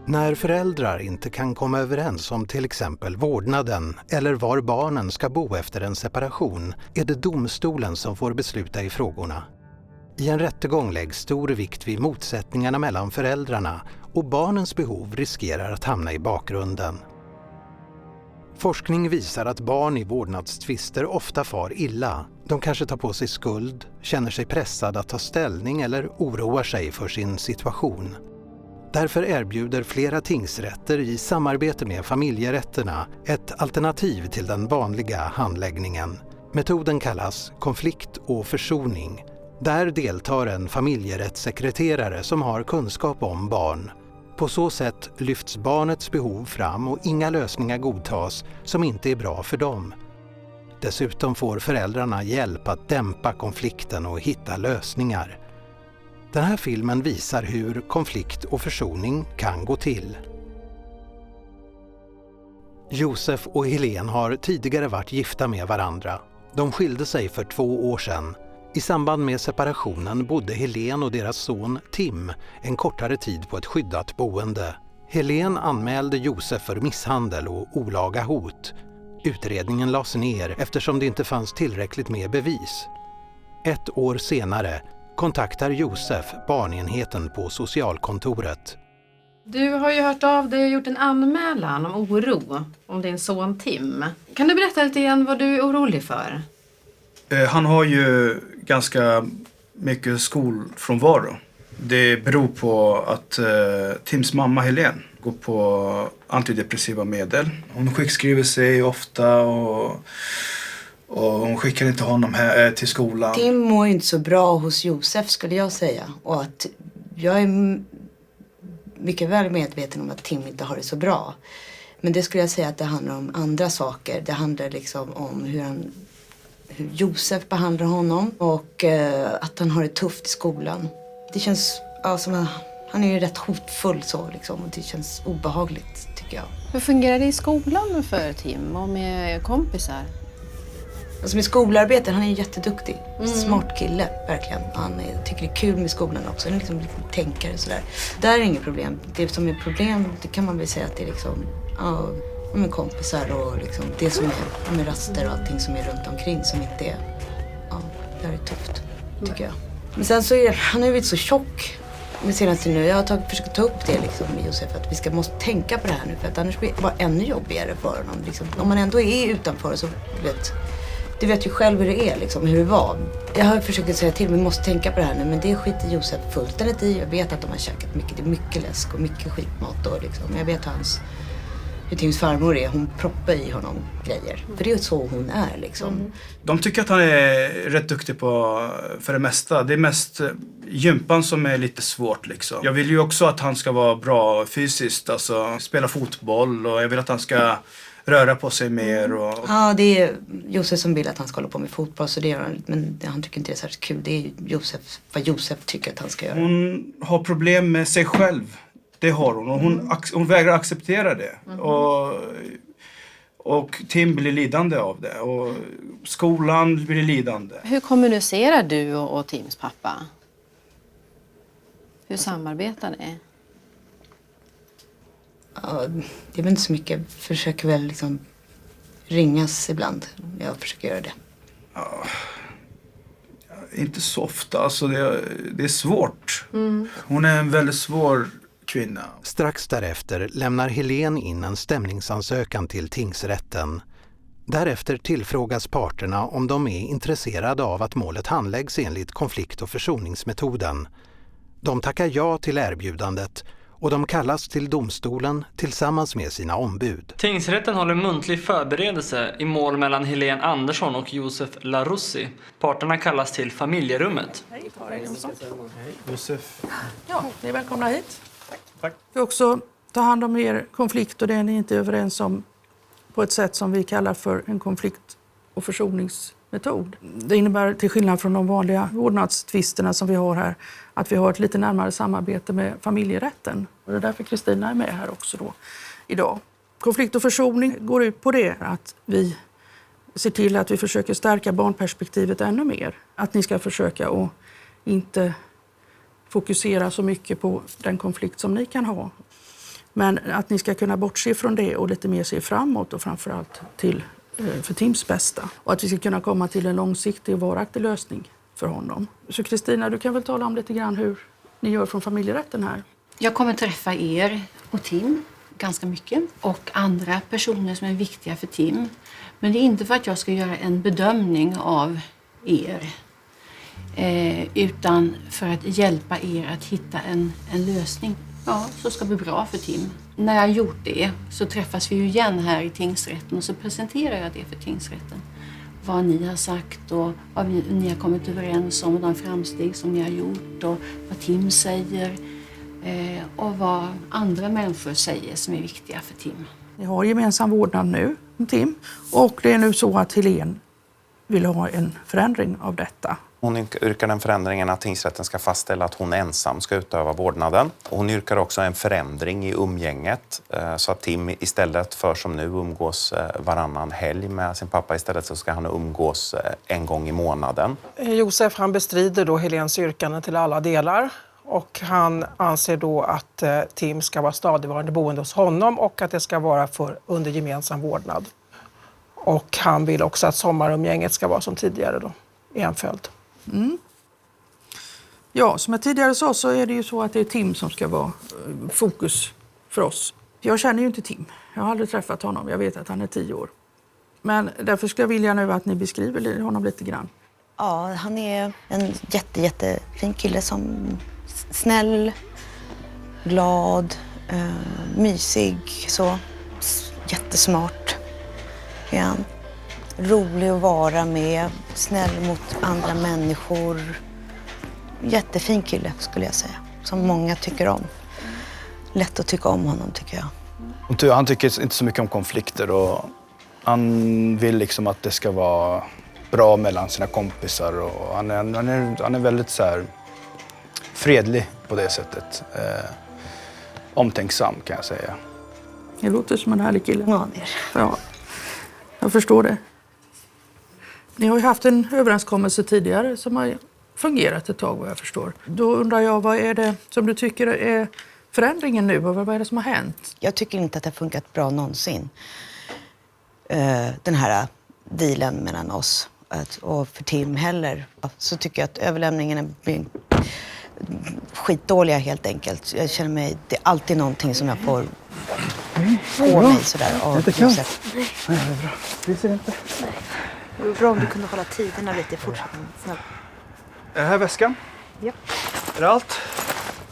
När föräldrar inte kan komma överens om till exempel vårdnaden eller var barnen ska bo efter en separation är det domstolen som får besluta i frågorna. I en rättegång läggs stor vikt vid motsättningarna mellan föräldrarna och barnens behov riskerar att hamna i bakgrunden. Forskning visar att barn i vårdnadstvister ofta far illa. De kanske tar på sig skuld, känner sig pressade att ta ställning eller oroar sig för sin situation. Därför erbjuder flera tingsrätter i samarbete med familjerätterna ett alternativ till den vanliga handläggningen. Metoden kallas konflikt och försoning. Där deltar en familjerättssekreterare som har kunskap om barn. På så sätt lyfts barnets behov fram och inga lösningar godtas som inte är bra för dem. Dessutom får föräldrarna hjälp att dämpa konflikten och hitta lösningar. Den här filmen visar hur konflikt och försoning kan gå till. Josef och Helene har tidigare varit gifta med varandra. De skilde sig för 2 år sedan. I samband med separationen bodde Helene och deras son Tim en kortare tid på ett skyddat boende. Helene anmälde Josef för misshandel och olaga hot. Utredningen lades ner eftersom det inte fanns tillräckligt med bevis. 1 år senare kontaktar Josef barnenheten på socialkontoret. Du har ju hört av dig och gjort en anmälan om oro om din son Tim. Kan du berätta lite grann vad du är orolig för? Han har ju ganska mycket skolfrånvaro. Det beror på att Tims mamma Helene går på antidepressiva medel. Hon sjukskriver sig ofta och hon skickar inte honom här till skolan. Tim mår inte så bra hos Josef skulle jag säga. Och att jag är mycket väl medveten om att Tim inte har det så bra. Men det skulle jag säga att det handlar om andra saker. Det handlar liksom om hur Josef behandlar honom och att han har det tufft i skolan. Det känns som han är ju rätt hotfull så liksom, och det känns obehagligt tycker jag. Hur fungerar det i skolan för Tim och med kompisar? Alltså med skolarbete, han är jätteduktig. Smart kille, verkligen. Han tycker det är kul med skolan också. Han är liksom lite tänkare sådär. Där är inget problem. Det som är problem, det kan man väl säga att det är liksom med kompisar och liksom det som är med raster och allting som är runt omkring som inte är, det här är tufft tycker jag. Men sen så han har ju blivit så tjock med senaste nu. Jag har försökt ta upp det liksom med Josef att vi måste tänka på det här nu för att annars blir det bara ännu jobbigare för honom. Liksom. Om man ändå är utanför så du vet ju själv hur det är liksom, hur det var. Jag har försökt säga till, vi måste tänka på det här nu men det skiter Josef fullständigt i. Jag vet att de har käkat mycket, det är mycket läsk och mycket skitmat och liksom. Jag vet hur Tims farmor är, hon proppar i honom grejer. För det är ju så hon är liksom. De tycker att han är rätt duktig på för det mesta. Det är mest gympan som är lite svårt liksom. Jag vill ju också att han ska vara bra fysiskt, alltså spela fotboll och jag vill att han ska röra på sig mer. Ja, det är Josef som vill att han ska hålla på med fotboll så det gör han, men han tycker inte det är särskilt kul. Det är vad Josef tycker att han ska göra. Hon har problem med sig själv. Det har hon och hon vägrar acceptera det. Och Tim blir lidande av det och skolan blir lidande. Hur kommunicerar du och Tims pappa? Hur samarbetar ni? Ja, det är väl inte så mycket. Jag försöker väl liksom ringas ibland. Jag försöker göra det. Ja, inte så ofta. Alltså det är svårt. Hon är en väldigt svår kvinna. Strax därefter lämnar Helene in en stämningsansökan till tingsrätten. Därefter tillfrågas parterna om de är intresserade av att målet handläggs enligt konflikt- och försoningsmetoden. De tackar ja till erbjudandet och de kallas till domstolen tillsammans med sina ombud. Tingsrätten håller muntlig förberedelse i mål mellan Helene Andersson och Josef Larussi. Parterna kallas till familjerummet. Hej, Karin Jonsson. Hej, Josef. Ja, ni är välkomna hit. Tack. Vi också ta hand om er konflikt och det ni inte är överens om på ett sätt som vi kallar för en konflikt- och försoningsmetod. Det innebär till skillnad från de vanliga vårdnadstvisterna som vi har här att vi har ett lite närmare samarbete med familjerätten. Och det är därför Kristina är med här också då idag. Konflikt och försoning går ut på det att vi ser till att vi försöker stärka barnperspektivet ännu mer. Att ni ska försöka att inte fokusera så mycket på den konflikt som ni kan ha. Men att ni ska kunna bortse från det och lite mer se framåt och framförallt för Tims bästa. Och att vi ska kunna komma till en långsiktig och varaktig lösning för honom. Så Kristina, du kan väl tala om lite grann hur ni gör från familjerätten här? Jag kommer träffa er och Tim ganska mycket och andra personer som är viktiga för Tim. Men det är inte för att jag ska göra en bedömning av er utan för att hjälpa er att hitta en lösning. Ja, så ska bli bra för Tim. När jag har gjort det så träffas vi ju igen här i tingsrätten och så presenterar jag det för tingsrätten. Vad ni har sagt och vad ni har kommit överens om och de framsteg som ni har gjort och vad Tim säger och vad andra människor säger som är viktiga för Tim. Ni har gemensam vårdnad nu, Tim, och det är nu så att Helene vill ha en förändring av detta. Hon yrkar den förändringen att tingsrätten ska fastställa att hon ensam ska utöva vårdnaden. Hon yrkar också en förändring i umgänget så att Tim istället för som nu umgås varannan helg med sin pappa, istället så ska han umgås en gång i månaden. Josef han bestrider då Helens yrkanden till alla delar och han anser då att Tim ska vara stadigvarande boende hos honom och att det ska vara under gemensam vårdnad. Och han vill också att sommarumgänget ska vara som tidigare då, i en följd. Mm. Ja, som jag tidigare sa så är det ju så att det är Tim som ska vara fokus för oss. Jag känner ju inte Tim. Jag har aldrig träffat honom. Jag vet att han är 10 år. Men därför ska jag vilja nu att ni beskriver honom lite grann. Ja, han är en jättefin kille som snäll, glad, mysig, så jättesmart är han. Rolig att vara med, snäll mot andra människor. Jättefin kille skulle jag säga, som många tycker om. Lätt att tycka om honom tycker jag. Han tycker inte så mycket om konflikter och han vill liksom att det ska vara bra mellan sina kompisar. Och han är väldigt så här fredlig på det sättet. Omtänksam kan jag säga. Det låter som en härlig kille. Ja, det är det. Ja, jag förstår det. Ni har ju haft en överenskommelse tidigare som har fungerat ett tag vad jag förstår. Då undrar jag, vad är det som du tycker är förändringen nu och vad är det som har hänt? Jag tycker inte att det har funkat bra någonsin. Den här dealen mellan oss och för Tim heller. Så tycker jag att överlämningen blir skitdåliga helt enkelt. Jag känner mig, det är alltid någonting som jag får på mig sådär. Det är inte kallt. Nej, det är bra. Vi ser inte. Det vore bra om du kunde hålla tiderna lite fortsättning. Är det här väskan? Ja. Är det allt?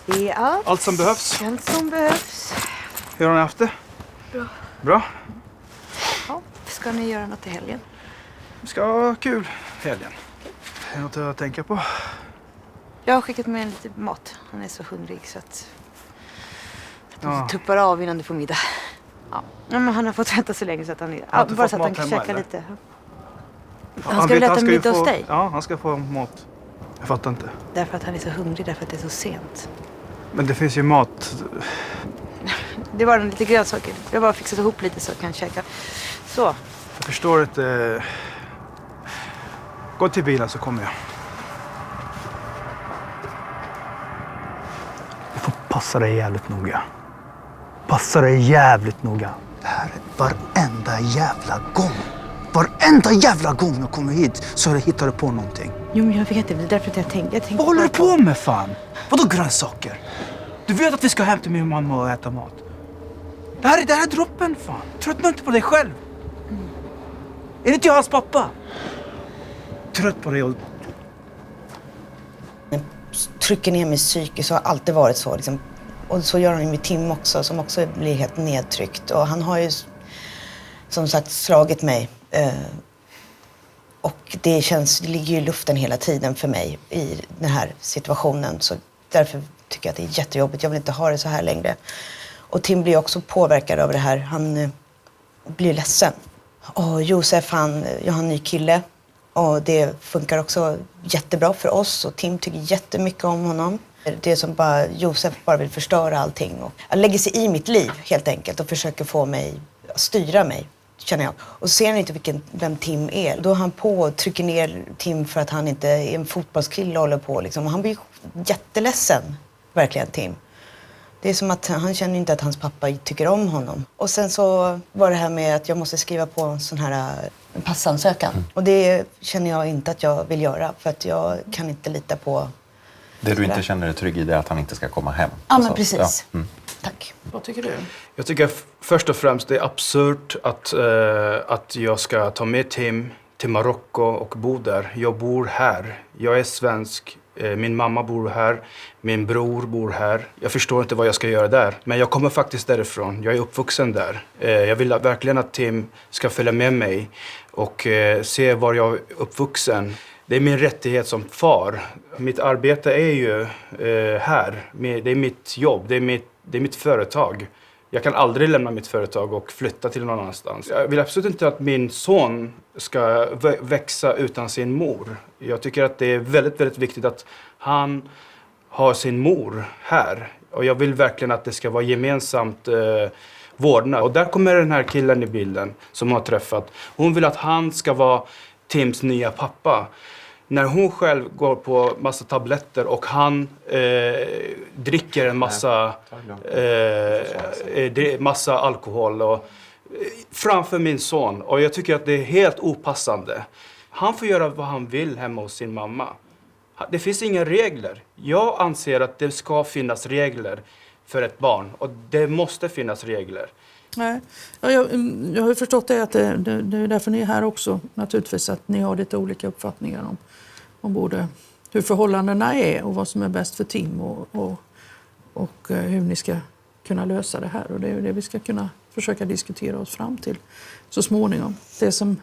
Det är allt. Allt som behövs? Allt som behövs. Hur har ni haft det? Bra. Bra? Ja, ska ni göra något i helgen? Vi ska ha kul helgen. Är det något att tänka på? Jag har skickat med lite mat. Han är så hungrig så att Ja. tuppar av innan du får middag. Ja, men han har fått vänta så länge så att han har inte bara fått så att han mat kan hemma, käka eller? lite. Ja, Han ska väl äta middag hos dig? Ja, han ska få mat. Jag fattar inte. Därför att han är så hungrig, därför att det är så sent. Men det finns ju mat. Det var lite grönsaker. Jag har bara fixat ihop lite så att han kan käka. Så. Jag förstår inte. Gå till bilen så kommer jag. Du får passa dig jävligt noga. Passa dig jävligt noga. Det här är varenda jävla gång. Varenda jävla gång jag kommer hit så hittar du på någonting. Jo, men jag vet det. Det är därför att jag tänkte Vad håller du på med fan? Vadå grönsaker? Du vet att vi ska hem till min mamma och äta mat. Det här är droppen fan. Tröttna inte på dig själv. Är det inte jag hans pappa? Trött på dig och... Trycker ner mig psykiskt så har alltid varit så. Liksom. Och så gör han ju med Tim också, som också blir helt nedtryckt. Och han har ju som sagt slagit mig. Och det ligger ju i luften hela tiden för mig i den här situationen. Så därför tycker jag att det är jättejobbigt. Jag vill inte ha det så här längre. Och Tim blir också påverkad av det här. Han blir ledsen. Och Josef, jag har en ny kille. Och det funkar också jättebra för oss. Och Tim tycker jättemycket om honom. Det är som bara Josef bara vill förstöra allting. Och han lägger sig i mitt liv helt enkelt. Och försöker få mig, styra mig, känner jag. Och ser han inte vem Tim är. Då är han på och trycker ner Tim för att han inte är en fotbollskille och håller på. Liksom. Och han blir jätteledsen, verkligen Tim. Det är som att han känner inte att hans pappa tycker om honom. Och sen så var det här med att jag måste skriva på en sån här en passansökan. Och det känner jag inte att jag vill göra. För att jag kan inte lita på... Det du inte känner dig trygg i det är att han inte ska komma hem. Ja, men precis. Ja. Tack. Vad tycker du? Jag tycker först och främst det är absurt att jag ska ta med Tim till Marocko och bo där. Jag bor här. Jag är svensk. Min mamma bor här. Min bror bor här. Jag förstår inte vad jag ska göra där. Men jag kommer faktiskt därifrån. Jag är uppvuxen där. Jag vill verkligen att Tim ska följa med mig och se var jag är uppvuxen. Det är min rättighet som far. Mitt arbete är ju här. Det är mitt jobb. Det är mitt företag. Jag kan aldrig lämna mitt företag och flytta till någon annanstans. Jag vill absolut inte att min son ska växa utan sin mor. Jag tycker att det är väldigt, väldigt viktigt att han har sin mor här. Och jag vill verkligen att det ska vara gemensamt vårdnad. Och där kommer den här killen i bilden som har träffat. Hon vill att han ska vara Tims nya pappa. När hon själv går på massa tabletter och han dricker en massa alkohol och, framför min son. Och jag tycker att det är helt opassande. Han får göra vad han vill hemma hos sin mamma. Det finns inga regler. Jag anser att det ska finnas regler för ett barn. Och det måste finnas regler. Nej. Jag har ju förstått det att det är därför ni är här också. Naturligtvis att ni har lite olika uppfattningar om både hur förhållandena är och vad som är bäst för Tim och hur ni ska kunna lösa det här. Och det är det vi ska kunna försöka diskutera oss fram till så småningom. Det som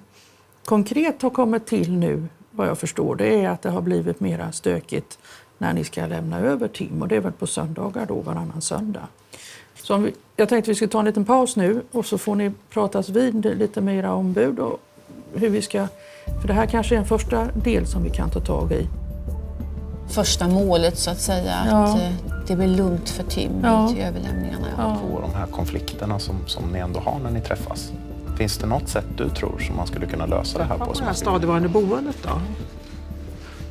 konkret har kommit till nu, vad jag förstår, det är att det har blivit mera stökigt när ni ska lämna över Tim. Och det är väl på söndagar då, varannan söndag. Så jag tänkte vi ska ta en liten paus nu och så får ni pratas vid lite mer ombud och hur vi ska... För det här kanske är en första del som vi kan ta tag i. Första målet så att säga, att det blir lugnt för Tim till överlämningarna. Ja. Och de här konflikterna som ni ändå har när ni träffas. Finns det något sätt du tror som man skulle kunna lösa det här på? Det här stadigvarande boendet då?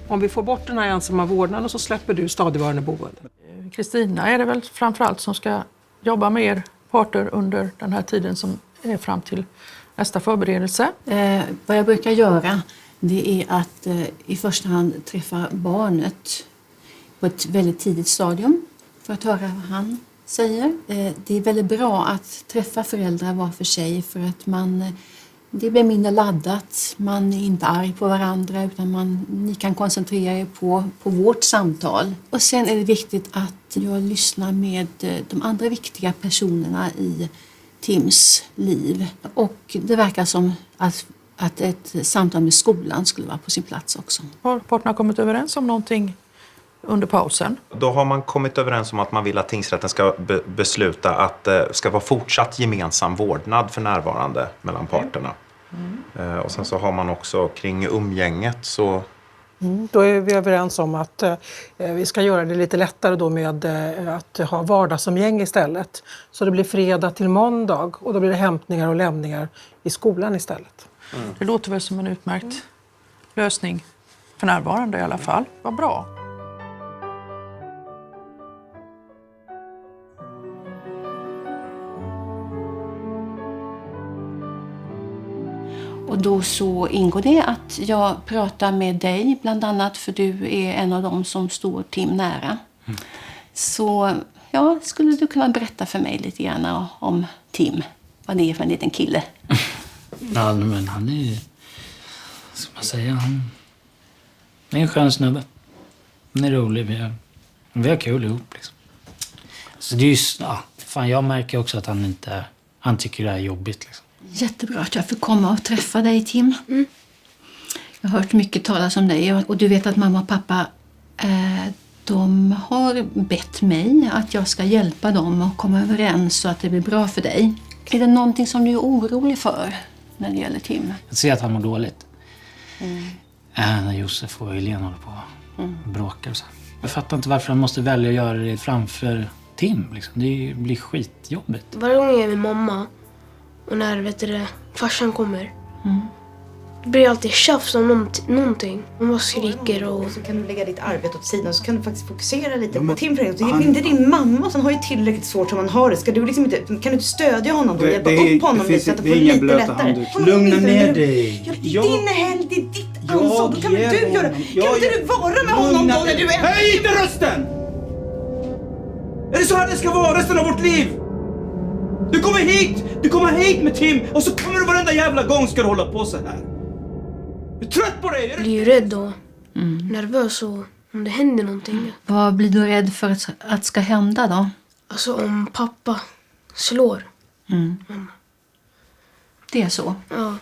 Om vi får bort den här ensamma vårdnaden så släpper du stadigvarande boendet. Kristina är det väl framförallt som ska jobba med er parter under den här tiden som är fram till nästa förberedelse. Vad jag brukar göra det är att i första hand träffa barnet på ett väldigt tidigt stadium för att höra vad han säger. Det är väldigt bra att träffa föräldrar var för sig för att det blir mindre laddat. Man är inte arg på varandra utan ni kan koncentrera er på vårt samtal. Och sen är det viktigt att jag lyssnar med de andra viktiga personerna i Tims liv. Och det verkar som att ett samtal med skolan skulle vara på sin plats också. Har parterna kommit överens om någonting under pausen? Då har man kommit överens om att man vill att tingsrätten ska besluta att det ska vara fortsatt gemensam vårdnad för närvarande mellan parterna. Och sen så har man också kring umgänget så... Då är vi överens om att vi ska göra det lite lättare då med att ha vardagsumgänge istället. Så det blir fredag till måndag och då blir det hämtningar och lämningar i skolan istället. Det låter väl som en utmärkt lösning för närvarande i alla fall. Vad bra. Och då så ingår det att jag pratar med dig bland annat för du är en av dem som står Tim nära. Så skulle du kunna berätta för mig lite grann om Tim? Vad det är för en liten kille? Ja, men han är, ska man säga, han är en skön snubbe. Han är rolig, vi har kul ihop liksom. Så det är ju, jag märker också att han tycker det är jobbigt liksom. Jättebra att jag får komma och träffa dig, Tim. Jag har hört mycket talas om dig och du vet att mamma och pappa de har bett mig att jag ska hjälpa dem att komma överens så att det blir bra för dig. Är det någonting som du är orolig för när det gäller Tim? Jag ser att han mår dåligt. När Josef och Helene håller på och bråkar och så. Jag fattar inte varför han måste välja att göra det framför Tim. Liksom. Det blir skitjobbigt. Varje gång jag är med mamma och när farsan kommer Det blir alltid tjafs om någonting. Man bara skriker och... Så kan du lägga ditt arbete åt sidan och så kan du faktiskt fokusera lite på Tim. Det är inte din mamma som har ju tillräckligt svårt som han har det. Ska du liksom inte, kan du inte stödja honom då? Hjälpa upp honom lite så att det får lite lättare. Lugna ner dig. Det är din helg, det är ditt ansvar. Då kan väl du göra... Kan inte du vara med honom då när du är... Höj inte rösten! Är det så här det ska vara resten av vårt liv? Du kommer hit med Tim och så kommer du varenda jävla gång ska du hålla på så här. Jag är trött på dig! Jag blir ju rädd och nervös och om det händer någonting. Vad blir du rädd för att ska hända då? Alltså om pappa slår mamma. Det är så? Ja.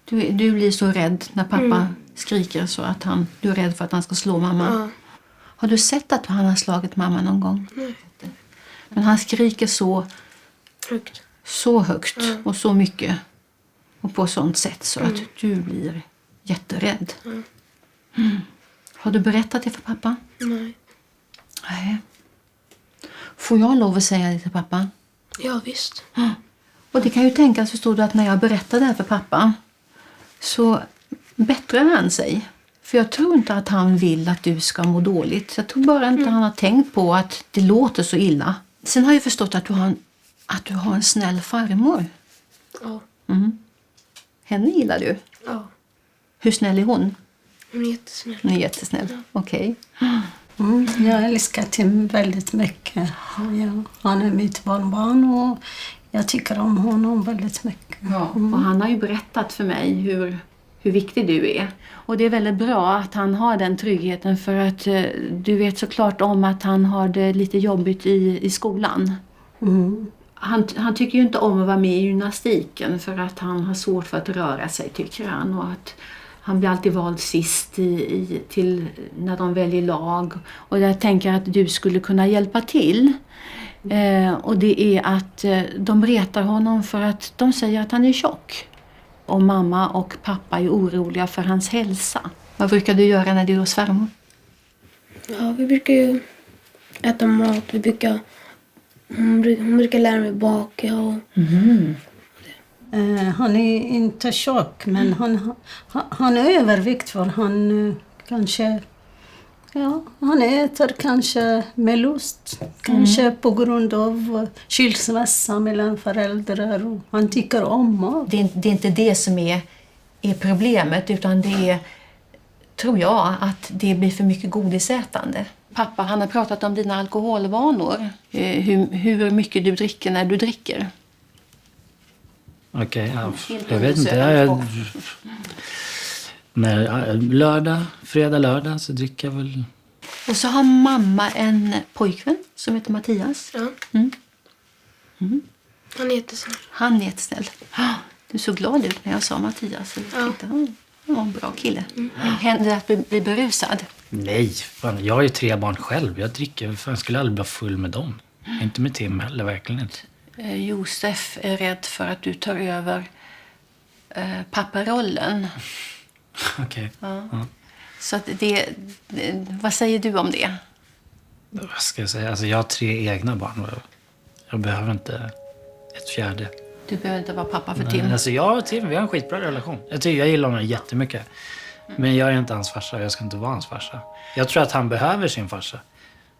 Du blir så rädd när pappa skriker så att du är rädd för att han ska slå mamma? Ja. Har du sett att han har slagit mamma någon gång? Nej. Men han skriker så högt och så mycket och på sånt sätt så att du blir jätterädd. Har du berättat det för pappa? Nej. Nej. Får jag lov att säga det till pappa? Ja, visst. Och det kan ju tänkas, förstår du, att när jag berättar det här för pappa så bättrar han sig. För jag tror inte att han vill att du ska må dåligt. Jag tror bara inte han har tänkt på att det låter så illa. Sen har jag förstått att du har en snäll farmor. Ja. Henne gillar du? Ja. Hur snäll är hon? Hon är jättesnäll. Hon är jättesnäll, okej. Jag älskar Tim väldigt mycket. Han är mitt barnbarn och jag tycker om honom väldigt mycket. Ja, och han har ju berättat för mig hur viktig du är. Och det är väldigt bra att han har den tryggheten för att du vet såklart om att han har det lite jobbigt i skolan. Han tycker ju inte om att vara med i gymnastiken för att han har svårt för att röra sig, tycker han. Och att han blir alltid vald sist till när de väljer lag. Och jag tänker att du skulle kunna hjälpa till. Och det är att de retar honom för att de säger att han är tjock. Och mamma och pappa är oroliga för hans hälsa. Vad brukar du göra när du är hos farmor? Ja, vi brukar ju äta mat. Hon brukar lära mig baka. Och... Han är inte tjock, men han är övervikt för han kanske... Ja, han äter kanske med lust. Kanske på grund av skilsmässa mellan föräldrar. Och han tycker om mat. Det är inte det som är problemet, utan det är, tror jag, att det blir för mycket godisätande. Pappa, han har pratat om dina alkoholvanor. Hur mycket du dricker när du dricker. Okej, jag vet inte. Fredag, lördag så dricker jag väl. Och så har mamma en pojkvän som heter Mattias. Ja. Han är jättesnäll. Han är jättesnäll. Du såg glad ut när jag sa Mattias. Jag tänkte, han var en bra kille. Händer det att bli berusad? Nej, fan, jag har ju 3 barn själv. Jag dricker, jag skulle aldrig vara full med dem. Inte med Tim heller, verkligen inte. Josef är rädd för att du tar över papparollen. Okej. Ja. Så att vad säger du om det? Vad ska jag säga? Alltså jag har 3 egna barn. Jag behöver inte ett fjärde. Du behöver inte vara pappa för Nej, Tim. alltså jag och Tim, vi har en skitbra relation. Jag gillar honom jättemycket. Men jag är inte hans farsa. Jag ska inte vara hans farsa. Jag tror att han behöver sin farsa.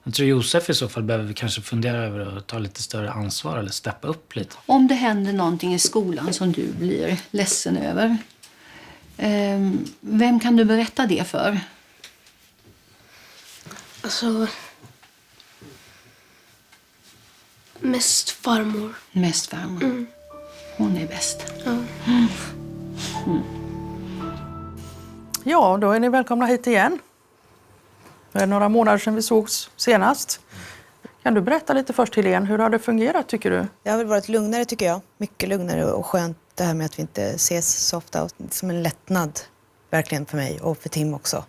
Jag tror Josef i så fall behöver kanske fundera över att ta lite större ansvar eller steppa upp lite. Om det händer någonting i skolan som du blir ledsen över, vem kan du berätta det för? Alltså... Mest farmor. Mest farmor. Hon är bäst. Ja. Ja, då är ni välkomna hit igen. Det är några månader sedan vi sågs senast. Kan du berätta lite först, Helene? Hur har det fungerat, tycker du? Det har väl varit lugnare, tycker jag. Mycket lugnare och skönt det här med att vi inte ses så ofta. Som en lättnad, verkligen, för mig och för Tim också.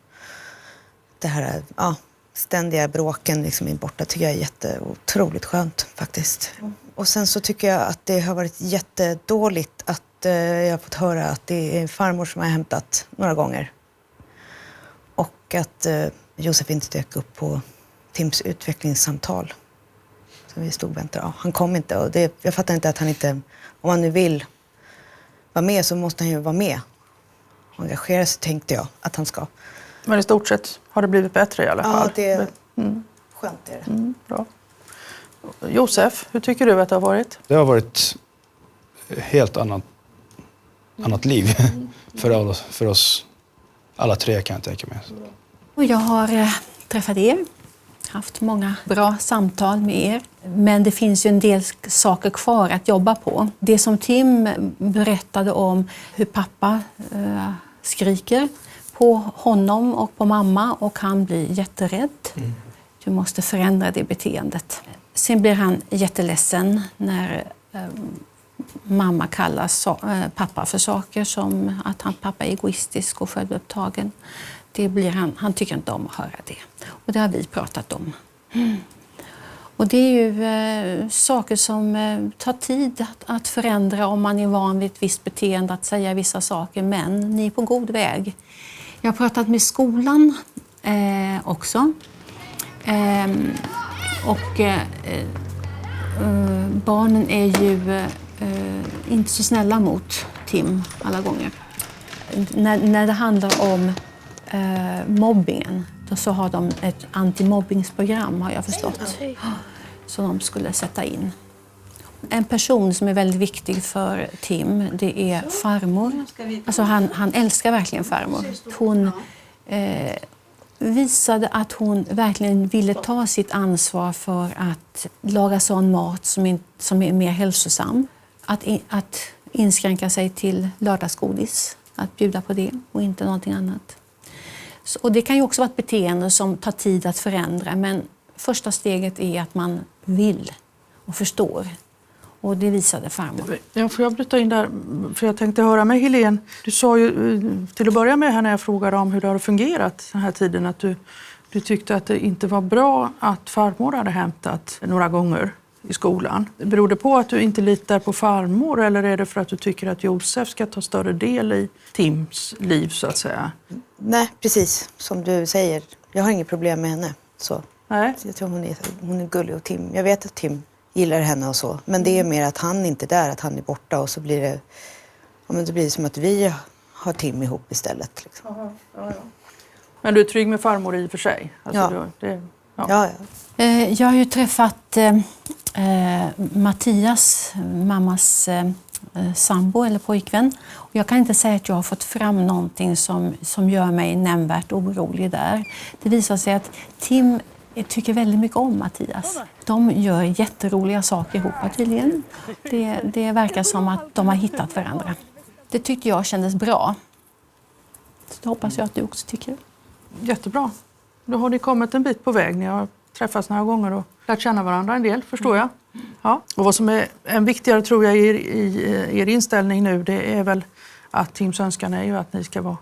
Det här ständiga bråken liksom är borta tycker jag är otroligt skönt faktiskt. Och sen så tycker jag att det har varit jättedåligt att jag har fått höra att det är farmor som har hämtat några gånger. Och att Josef inte dök upp på Tims utvecklingssamtal. Så vi stod och väntade. Han kom inte och jag fattar inte att han inte, om han nu vill vara med så måste han ju vara med. engagera så tänkte jag att han ska. Men i stort sett har det blivit bättre i alla fall? Ja, det är skönt. Är det. Bra. Josef, hur tycker du att det har varit? Det har varit ett helt annat liv för oss alla tre, kan jag tänka mig. Och jag har träffat er, haft många bra samtal med er. Men det finns ju en del saker kvar att jobba på. Det som Tim berättade om hur pappa skriker på honom och på mamma och han blir jätterädd. Du måste förändra det beteendet. Sen blir han jätteledsen när mamma kallar pappa för saker som att pappa är egoistisk och självupptagen. Det blir han tycker inte om att höra det. Och det har vi pratat om. Och det är ju saker som tar tid att förändra om man är van vid ett visst beteende, att säga vissa saker. Men ni är på god väg. Jag har pratat med skolan också. Barnen är ju inte så snälla mot Tim alla gånger. När det handlar om mobbingen, då så har de ett antimobbingsprogram, har jag förstått. Så de skulle sätta in. En person som är väldigt viktig för Tim, det är farmor. Alltså han älskar verkligen farmor. Hon visade att hon verkligen ville ta sitt ansvar för att laga sån mat som är mer hälsosam. Att inskränka sig till lördagsgodis, att bjuda på det och inte någonting annat. Och det kan ju också vara ett beteende som tar tid att förändra, men första steget är att man vill och förstår. Och det visade farmor. Ja, får jag bryta in där? För jag tänkte höra med Helene. Du sa ju till att börja med här när jag frågade om hur det har fungerat den här tiden att du tyckte att det inte var bra att farmor hade hämtat några gånger i skolan. Beror det på att du inte litar på farmor eller är det för att du tycker att Josef ska ta större del i Tims liv så att säga? Nej, precis som du säger. Jag har inget problem med henne. Så. Nej. Jag tror hon är gullig och Tim. Jag vet att Tim gillar henne och så. Men det är mer att han inte är där, att han är borta och så blir det, det blir som att vi har Tim ihop istället. Liksom. Ja. Men du är trygg med farmor i och för sig? Alltså, ja. Jag har ju träffat Mattias, mammas sambo eller pojkvän. Och jag kan inte säga att jag har fått fram någonting som gör mig nämnvärt orolig där. Det visar sig att Tim tycker väldigt mycket om Mattias. De gör jätteroliga saker ihop tydligen. Det verkar som att de har hittat varandra. Det tyckte jag kändes bra. Så det hoppas jag att du också tycker. Jättebra. Då har ni kommit en bit på väg. Ni har träffats några gånger och lärt känna varandra en del, förstår jag. Ja. Och vad som är än viktigare tror jag i er inställning nu, det är väl att Tims önskan är ju att ni ska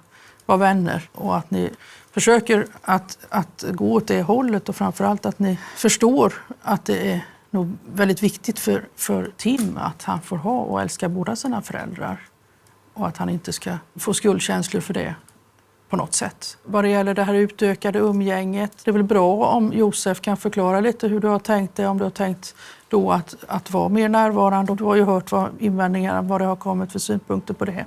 vara vänner och att ni försöker att gå åt det hållet och framförallt att ni förstår att det är nog väldigt viktigt för Tim att han får ha och älska båda sina föräldrar och att han inte ska få skuldkänslor för det på något sätt. Vad det gäller det här utökade umgänget, det är väl bra om Josef kan förklara lite hur du har tänkt det, om du har tänkt då att vara mer närvarande och du har ju hört vad det har kommit för synpunkter på det.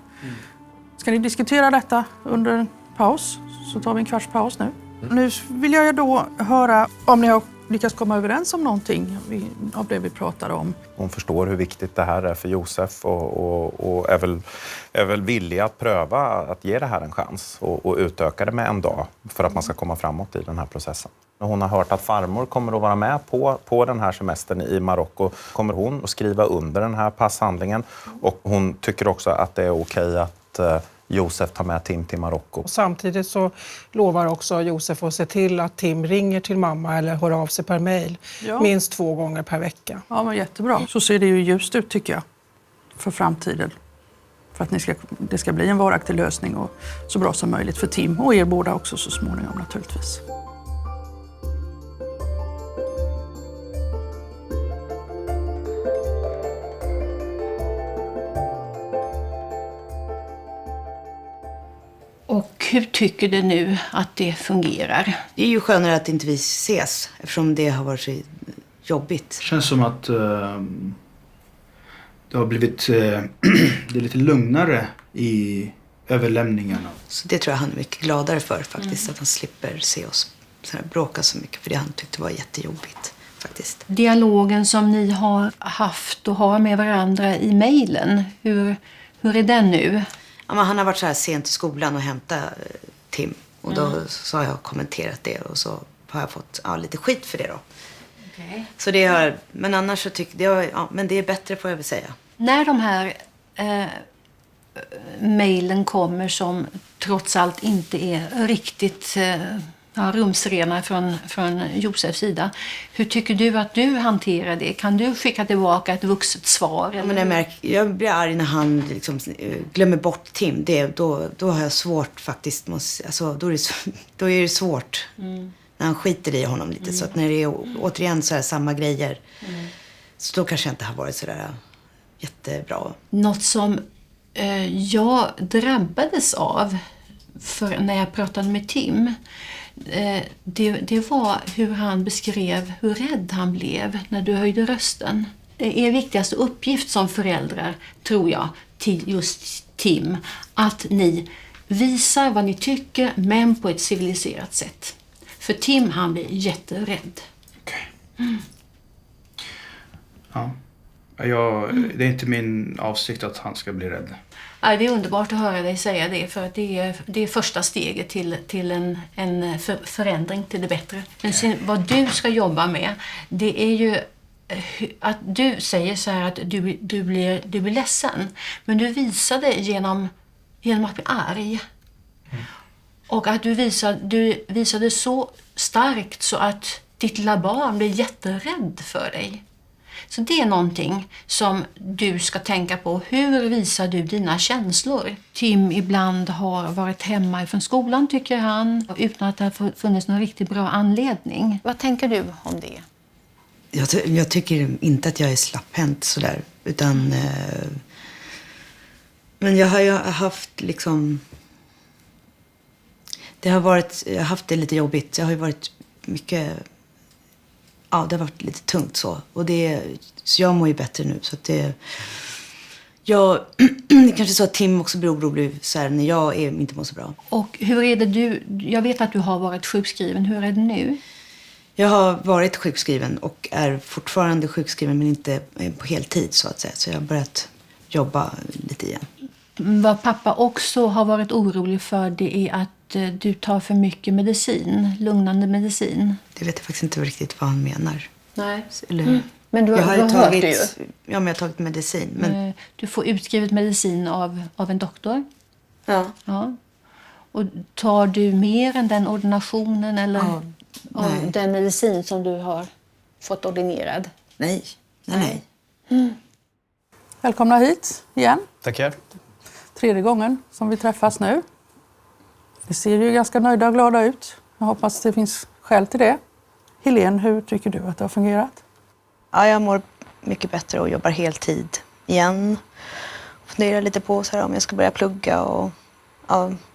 Ska ni diskutera detta under en paus? Så tar vi en kvarts paus nu. Nu vill jag då höra om ni har lyckats komma överens om någonting av det vi pratade om. Hon förstår hur viktigt det här är för Josef och är väl villig att pröva att ge det här en chans och utöka det med en dag för att man ska komma framåt i den här processen. Hon har hört att farmor kommer att vara med på den här semestern i Marocko. Kommer hon att skriva under den här passhandlingen och hon tycker också att det är okej att Josef tar med Tim till Marocko. Och samtidigt så lovar också Josef att se till att Tim ringer till mamma eller hör av sig per mejl minst 2 gånger per vecka. Ja, men jättebra. Så ser det ju just ut tycker jag för framtiden. För att det ska bli en varaktig lösning och så bra som möjligt för Tim och er båda också så småningom naturligtvis. Och hur tycker du nu att det fungerar? Det är ju skönare att inte vi ses eftersom det har varit så jobbigt. Det känns som att det har blivit det är lite lugnare i överlämningarna. Så det tror jag han är mycket gladare för faktiskt. Att han slipper se oss så här bråka så mycket. För det han tyckte var jättejobbigt faktiskt. Dialogen som ni har haft och har med varandra i mejlen, hur är den nu? Ja, men han har varit så här sent i skolan och hämtat Tim. Och då så har jag kommenterat det och så har jag fått lite skit för det då. Okay. Så det har, men annars så tycker jag, men det är bättre får jag väl säga. När de här mejlen kommer som trots allt inte är riktigt rumsrena från Josefs sida. Hur tycker du att du hanterar det? Kan du skicka tillbaka ett vuxet svar? Ja, men jag blir arg när han liksom glömmer bort Tim. Då har jag svårt faktiskt. Då är det svårt när han skiter i honom lite. Så att när det är återigen så här samma grejer. Så då kanske jag inte har varit så där jättebra. Något som jag drabbades av när jag pratade med Tim, det var hur han beskrev hur rädd han blev när du höjde rösten. Er viktigaste uppgift som föräldrar, tror jag, till just Tim, att ni visar vad ni tycker, men på ett civiliserat sätt. För Tim, han blir jätterädd. Okej. Ja. Det är inte min avsikt att han ska bli rädd. Det är underbart att höra dig säga det, för att det är första steget till en förändring till det bättre. Men sen, vad du ska jobba med, det är ju att du säger så här att du blir ledsen. Men du visar det genom att bli arg. Och att du visade så starkt så att ditt lilla barn blir jätterädd för dig. Så det är någonting som du ska tänka på. Hur visar du dina känslor? Tim ibland har varit hemma från skolan, tycker han, utan att det har funnits någon riktigt bra anledning. Vad tänker du om det? Jag tycker inte att jag är slapphänt sådär. Utan... men jag har ju haft liksom... Jag har haft det lite jobbigt. Jag har ju varit mycket... Ja, det har varit lite tungt så. Så jag mår ju bättre nu. Så att det är kanske så att Tim också blir orolig så här, när jag inte mår så bra. Och hur är det jag vet att du har varit sjukskriven. Hur är det nu? Jag har varit sjukskriven och är fortfarande sjukskriven, men inte på heltid så att säga. Så jag har börjat jobba lite igen. Vad pappa också har varit orolig för, det är att du tar för mycket medicin, lugnande medicin. Det vet jag faktiskt inte riktigt vad han menar. Nej. Men du har tagit det ju. Ja, men jag har tagit medicin. Men... Du får utskrivet medicin av en doktor. Ja. Och tar du mer än den ordinationen eller av den medicin som du har fått ordinerad? Nej. Välkomna hit igen. Tackar. 3:e gången som vi träffas nu. Vi ser ju ganska nöjda och glada ut. Jag hoppas det finns skäl till det. Helene, hur tycker du att det har fungerat? Ja, jag mår mycket bättre och jobbar heltid igen. Funderar lite på så här, om jag ska börja plugga och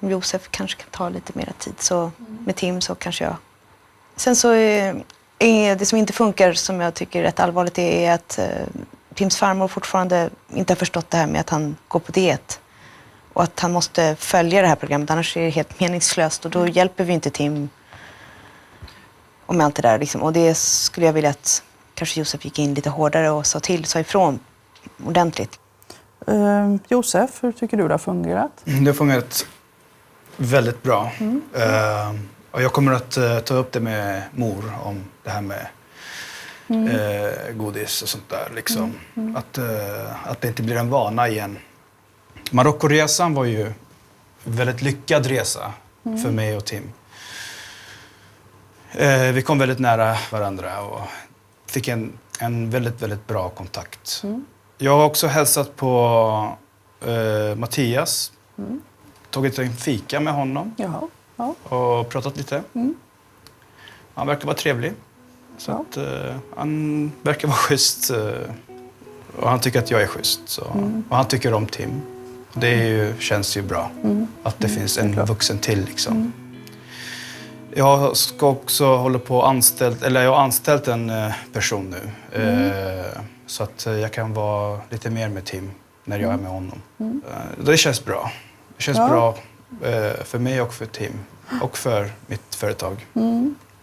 Josef kanske kan ta lite mer tid. Så med Tim så kanske jag... Sen så är det som inte funkar, som jag tycker är rätt allvarligt, är att Tims farmor fortfarande inte har förstått det här med att han går på diet. Och att han måste följa det här programmet, annars är det helt meningslöst. Och då hjälper vi inte Tim om allt det där. Liksom. Och det skulle jag vilja att kanske Josef gick in lite hårdare och sa ifrån ordentligt. Josef, hur tycker du det har fungerat? Det har fungerat väldigt bra. Och jag kommer att ta upp det med mor om det här med godis och sånt där. Liksom. Att det inte blir en vana igen. Marockoresan var ju en väldigt lyckad resa för mig och Tim. Vi kom väldigt nära varandra och fick en väldigt, väldigt bra kontakt. Jag har också hälsat på Mattias. Tagit en fika med honom. Och pratat lite. Han verkar vara trevlig. Så att, han verkar vara schysst. Och han tycker att jag är schysst. Så. Och han tycker om Tim. Det känns ju bra att det finns en vuxen till liksom. Jag ska också hålla på jag har anställt en person nu. Så att jag kan vara lite mer med Tim när jag är med honom. Det känns bra. Det känns bra för mig och för Tim och för mitt företag.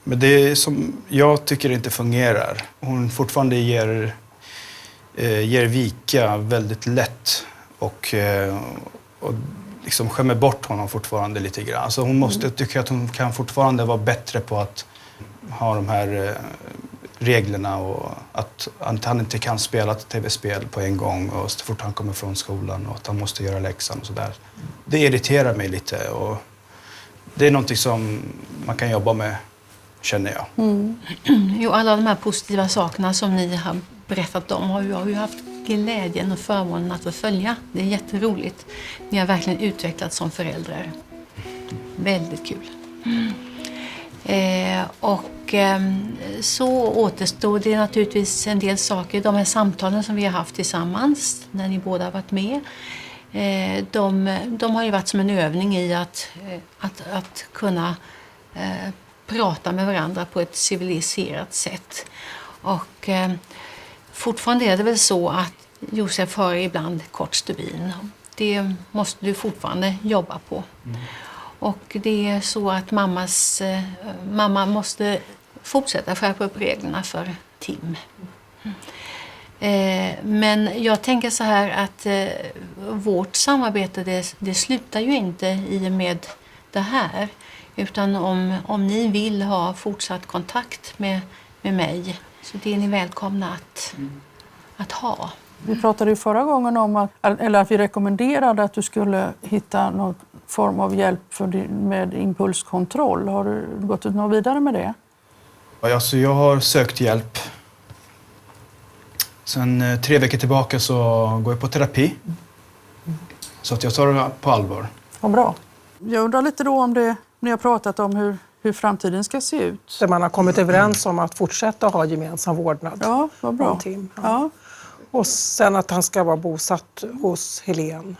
Men det som jag tycker inte fungerar. Hon fortfarande ger vika väldigt lätt och liksom skämmer bort honom fortfarande lite grann. Alltså hon måste tycka att hon kan fortfarande vara bättre på att ha de här reglerna och att han inte kan spela ett tv-spel på en gång och så fort han kommer från skolan och att han måste göra läxan och sådär. Det irriterar mig lite och det är någonting som man kan jobba med, känner jag. Jo, alla de här positiva sakerna som ni har berättat om har jag ju haft glädjen och förmånen att få följa. Det är jätteroligt. Ni har verkligen utvecklats som föräldrar. Väldigt kul. Så återstår det naturligtvis en del saker. De här samtalen som vi har haft tillsammans när ni båda har varit med. De har ju varit som en övning i att kunna prata med varandra på ett civiliserat sätt. Och fortfarande är det väl så att Josef har ibland kort stubin. Det måste du fortfarande jobba på. Och det är så att mamma måste fortsätta skärpa upp reglerna för Tim. Men jag tänker så här att vårt samarbete det slutar ju inte i och med det här. Utan om ni vill ha fortsatt kontakt med mig så det är ni välkomna att ha. Vi pratade ju förra gången om att vi rekommenderade att du skulle hitta någon form av hjälp med impulskontroll. Har du gått ut något vidare med det? Alltså jag har sökt hjälp. Sen 3 veckor tillbaka så går jag på terapi. Så att jag tar det på allvar. Vad bra. Jag undrar lite då om det ni har pratat om hur framtiden ska se ut. Så man har kommit överens om att fortsätta ha gemensam vårdnad. Ja, vad bra. Tim. Ja. Ja. Och sen att han ska vara bosatt hos Helene.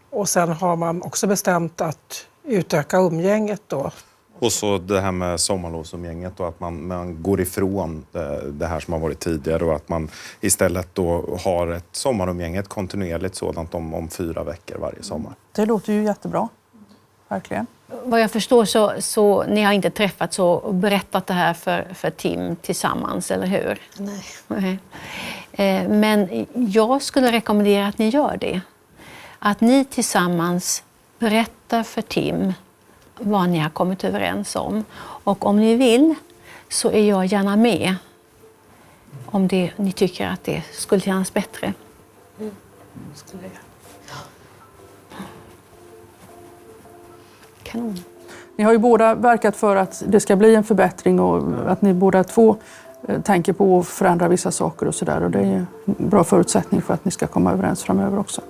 Och sen har man också bestämt att utöka umgänget då. Och så det här med sommarlovsumgänget då, att man går ifrån det här som har varit tidigare och att man istället då har ett sommarumgänge, ett kontinuerligt sådant om 4 veckor varje sommar. Det låter ju jättebra. Verkligen. Vad jag förstår så ni har inte träffats och berättat det här för Tim tillsammans, eller hur? Nej. Men jag skulle rekommendera att ni gör det. Att ni tillsammans berättar för Tim vad ni har kommit överens om. Och om ni vill så är jag gärna med om ni tycker att det skulle kännas bättre. Skulle jag. Kanon. Ni har ju båda verkat för att det ska bli en förbättring och att ni båda två tänker på att förändra vissa saker och sådär. Och det är ju en bra förutsättning för att ni ska komma överens framöver också.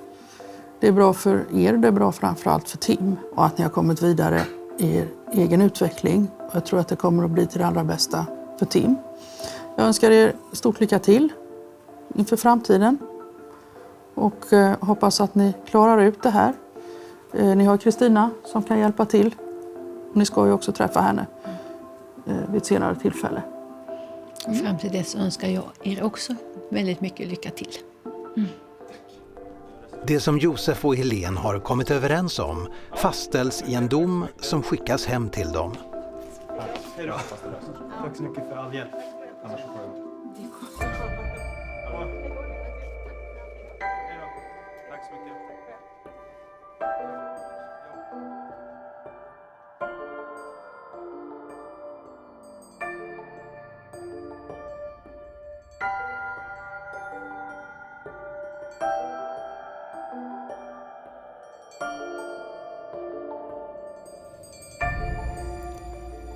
Det är bra för er, det är bra framförallt för Tim och att ni har kommit vidare i er egen utveckling. Och jag tror att det kommer att bli till det allra bästa för Tim. Jag önskar er stort lycka till inför framtiden och hoppas att ni klarar ut det här. Ni har Kristina som kan hjälpa till. Ni ska ju också träffa henne vid ett senare tillfälle. Fram till dess önskar jag er också väldigt mycket lycka till. Det som Josef och Helene har kommit överens om fastställs i en dom som skickas hem till dem. Hej då. Tack så mycket för all hjälp. Tack så mycket.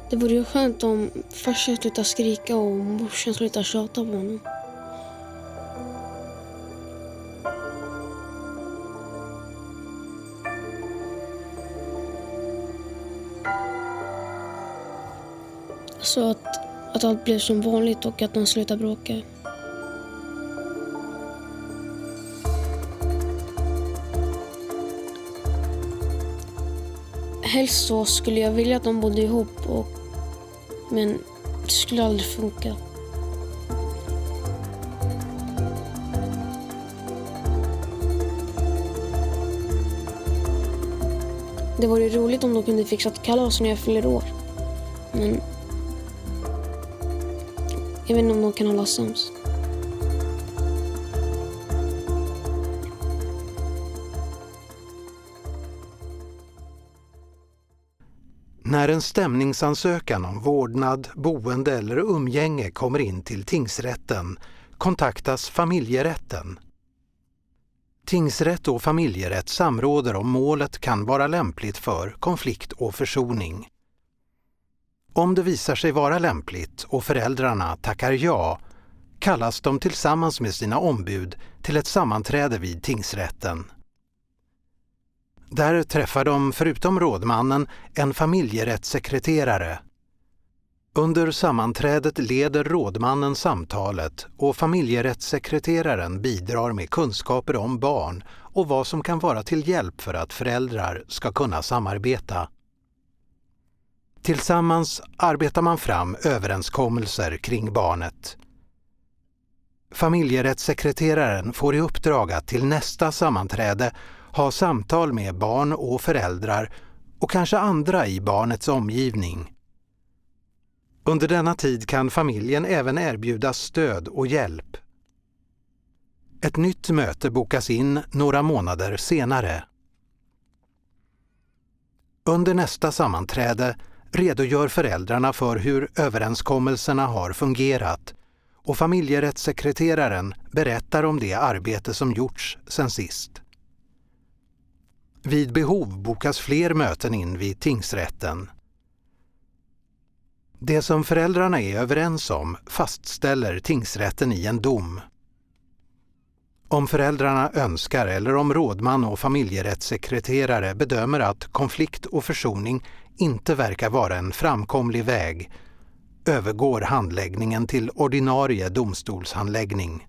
Det vore ju skönt om farsan slutar skrika och morsan slutar tjata på honom. Så att allt blev som vanligt och att de slutar bråka. Helst så skulle jag vilja att de bodde ihop, men det skulle aldrig funka. Det vore roligt om de kunde fixa ett kalas när jag fyller år. Men jag vet inte om de kan hålla sams. När en stämningsansökan om vårdnad, boende eller umgänge kommer in till tingsrätten kontaktas familjerätten. Tingsrätt och familjerätt samråder om målet kan vara lämpligt för konflikt och försoning. Om det visar sig vara lämpligt och föräldrarna tackar ja, kallas de tillsammans med sina ombud till ett sammanträde vid tingsrätten. Där träffar de förutom rådmannen en familjerättssekreterare. Under sammanträdet leder rådmannen samtalet och familjerättssekreteraren bidrar med kunskaper om barn och vad som kan vara till hjälp för att föräldrar ska kunna samarbeta. Tillsammans arbetar man fram överenskommelser kring barnet. Familjerättssekreteraren får i uppdrag att till nästa sammanträde ha samtal med barn och föräldrar och kanske andra i barnets omgivning. Under denna tid kan familjen även erbjuda stöd och hjälp. Ett nytt möte bokas in några månader senare. Under nästa sammanträde redogör föräldrarna för hur överenskommelserna har fungerat och familjerättssekreteraren berättar om det arbete som gjorts sedan sist. Vid behov bokas fler möten in vid tingsrätten. Det som föräldrarna är överens om fastställer tingsrätten i en dom. Om föräldrarna önskar eller om rådman och familjerättssekreterare bedömer att konflikt och försoning inte verkar vara en framkomlig väg, övergår handläggningen till ordinarie domstolshandläggning.